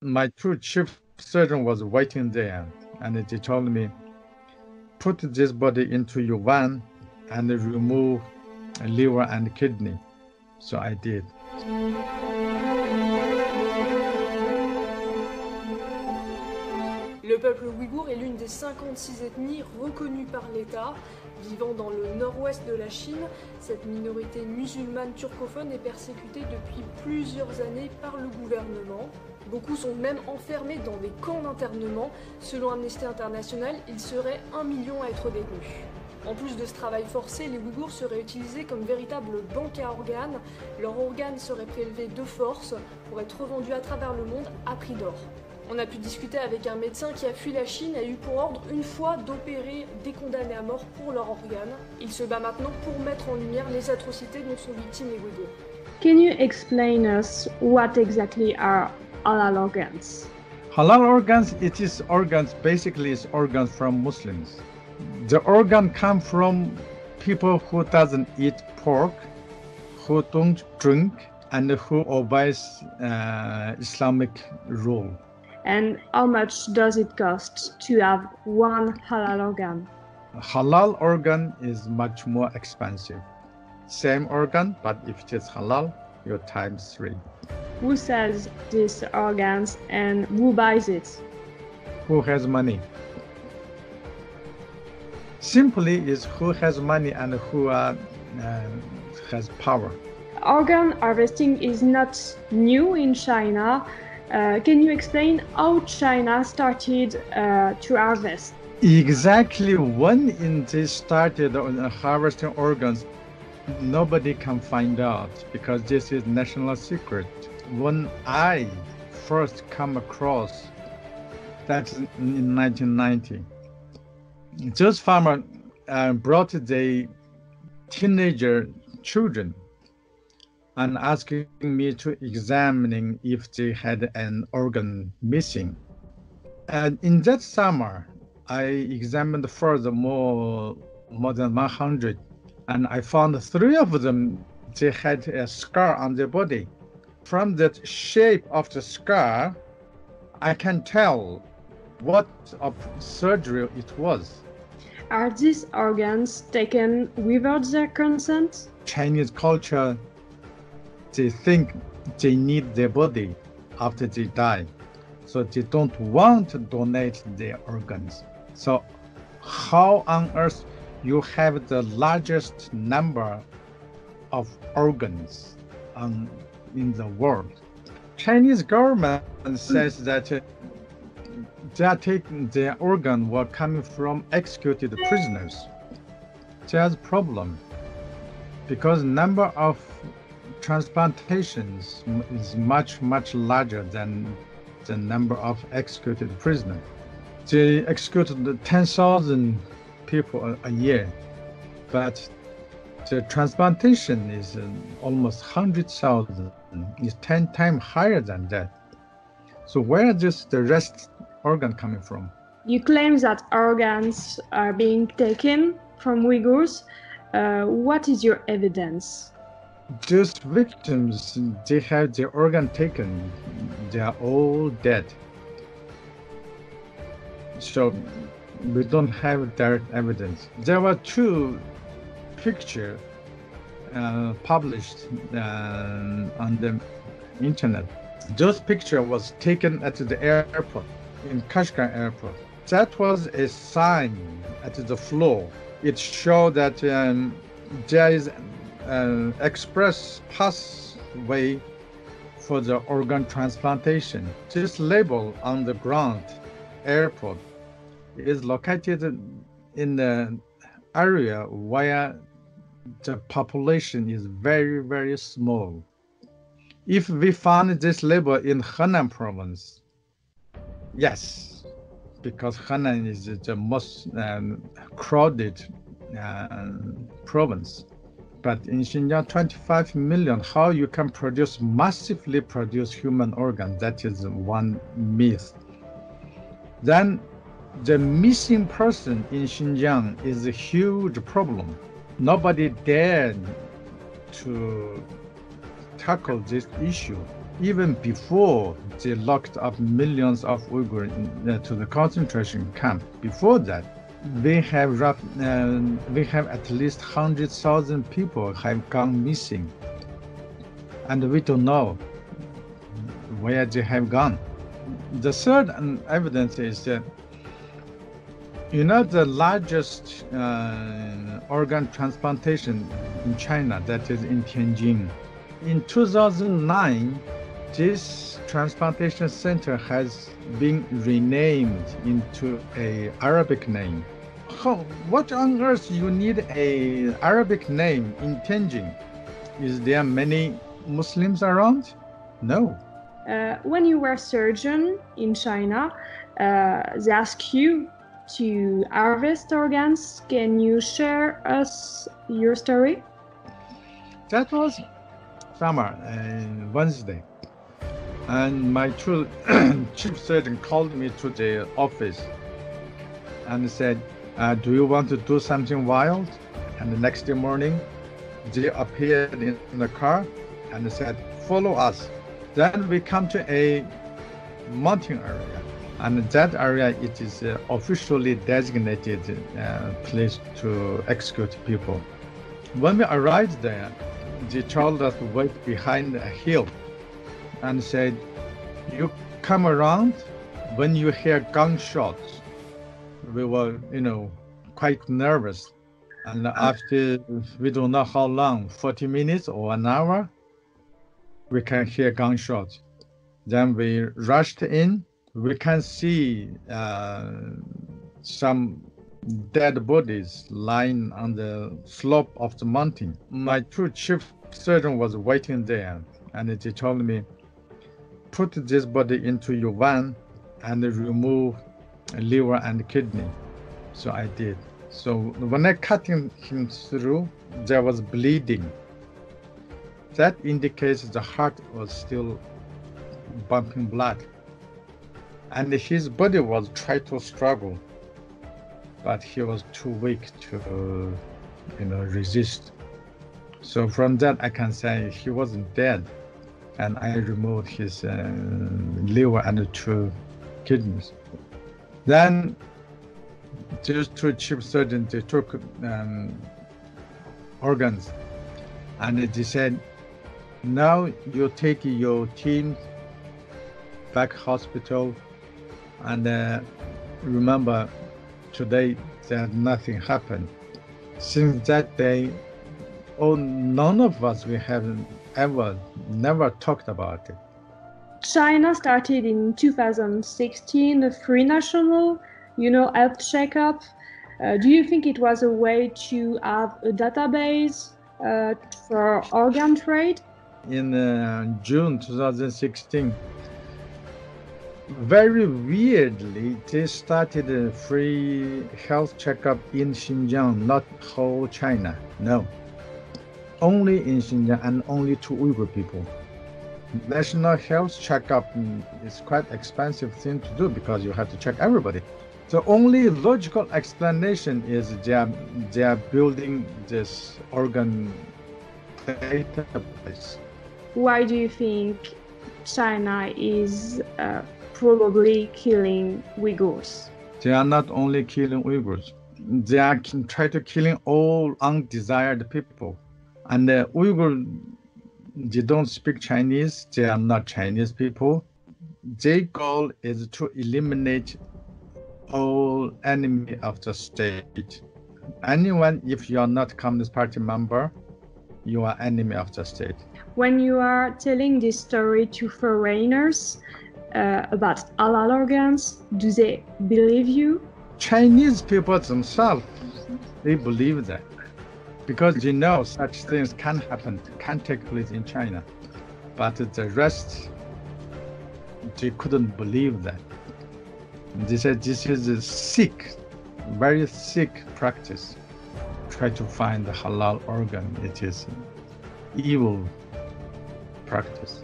My two chief surgeon was waiting there, and they told me, put this body into your van and remove liver and kidney. So I did. Le peuple ouïghour est l'une des 56 ethnies reconnues par l'État. Vivant dans le nord-ouest de la Chine, cette minorité musulmane turcophone est persécutée depuis plusieurs années par le gouvernement. Beaucoup sont même enfermés dans des camps d'internement. Selon Amnesty International, il serait 1 million à être détenus. En plus de ce travail forcé, les Ouïghours seraient utilisés comme véritables banques à organes. Leurs organes seraient prélevés de force pour être revendus à travers le monde à prix d'or. On a pu discuter avec un médecin qui a fui la Chine et a eu pour ordre une fois d'opérer des condamnés à mort pour leurs organes. Il se bat maintenant pour mettre en lumière les atrocités dont sont victimes les Ouïghours. Can you explain us what exactly are halal organs? Halal organs, it is organs, basically it's organs from Muslims. The organ come from people who doesn't eat pork, who don't drink, and who obeys Islamic rule. And how much does it cost to have one halal organ? Halal organ is much more expensive. Same organ, but if it is halal, you're times 3. Who sells these organs and who buys it? Who has money? Simply is who has money and who has power. Organ harvesting is not new in China. Can you explain how China started to harvest? Exactly when they started harvesting organs, nobody can find out because this is national secret. When I first come across, that's in 1990, those farmers brought the teenager children and asking me to examine if they had an organ missing. And in that summer, I examined further more than 100, and I found 3 of them, they had a scar on their body. From the shape of the scar, I can tell what of surgery it was. Are these organs taken without their consent? Chinese culture, they think they need their body after they die. So they don't want to donate their organs. So how on earth you have the largest number of organs in the world? Chinese government says that they are taking their organ were coming from executed prisoners. There's a problem because number of transplantations is much larger than the number of executed prisoners. They executed 10,000 people a year, but the transplantation is almost 100,000. It's 10 times higher than that. So where is the rest organ coming from? You claim that organs are being taken from Uyghurs. What is your evidence? Those victims, they have their organ taken. They are all dead. So we don't have direct evidence. There were 2 pictures published on the internet. Those pictures was taken at the airport, in Kashgar airport. That was a sign at the floor. It showed that there is an express pathway for the organ transplantation. This label on the ground airport is located in the area where the population is very small. If we found this label in Henan province, yes, because Henan is the most crowded province. But in Xinjiang, 25 million, how you can massively produce human organs, that is one myth. Then the missing person in Xinjiang is a huge problem. Nobody dared to tackle this issue. even before they locked up millions of Uyghurs to the concentration camp. Before that, we have at least 100,000 people have gone missing, and we don't know where they have gone. The third evidence is that, the largest organ transplantation in China, that is in Tianjin. In 2009, this transplantation center has been renamed into an Arabic name. What on earth you need an Arabic name in Tianjin? Is there many Muslims around? No. When you were surgeon in China, they asked you to harvest organs. Can you share us your story? That was summer, Wednesday, and my two chief surgeon called me to the office and said, do you want to do something wild? And the next morning, they appeared in the car and said, follow us. Then we come to a mountain area, and that area, it is officially designated place to execute people. When we arrived there, they told us to wait behind a hill and said, you come around when you hear gunshots. We were, quite nervous. And after, we don't know how long, 40 minutes or an hour, we can hear gunshots. Then we rushed in. We can see some dead bodies lying on the slope of the mountain. My two chief surgeon was waiting there, and they told me, put this body into your van and remove liver and kidney. So I did. So when I cut him through, there was bleeding. That indicates the heart was still pumping blood. And his body was trying to struggle, but he was too weak to, resist. So from that, I can say he wasn't dead. And I removed his liver and 2 kidneys. Then these 2 chief surgeons, they took organs, and they said, now you take your team back hospital, and remember, today that nothing happened. Since that day, none of us, we have never talked about it. China started in 2016 a free national, health checkup. Do you think it was a way to have a database for organ trade? In June 2016, very weirdly, they started a free health checkup in Xinjiang, not whole China. No, only in Xinjiang and only to Uyghur people. National health checkup is quite expensive thing to do because you have to check everybody. The only logical explanation is they are building this organ database. Why do you think China is probably killing Uyghurs? They are not only killing Uyghurs, they are trying to killing all undesired people. And the Uyghur, they don't speak Chinese, they are not Chinese people. Their goal is to eliminate all enemy of the state. Anyone, if you are not Communist Party member, you are enemy of the state. When you are telling this story to foreigners about halal organs, do they believe you? Chinese people themselves, they believe that because they know such things can happen, can take place in China. But the rest, they couldn't believe that. They said this is a sick, very sick practice. Try to find the halal organ. It is evil practice.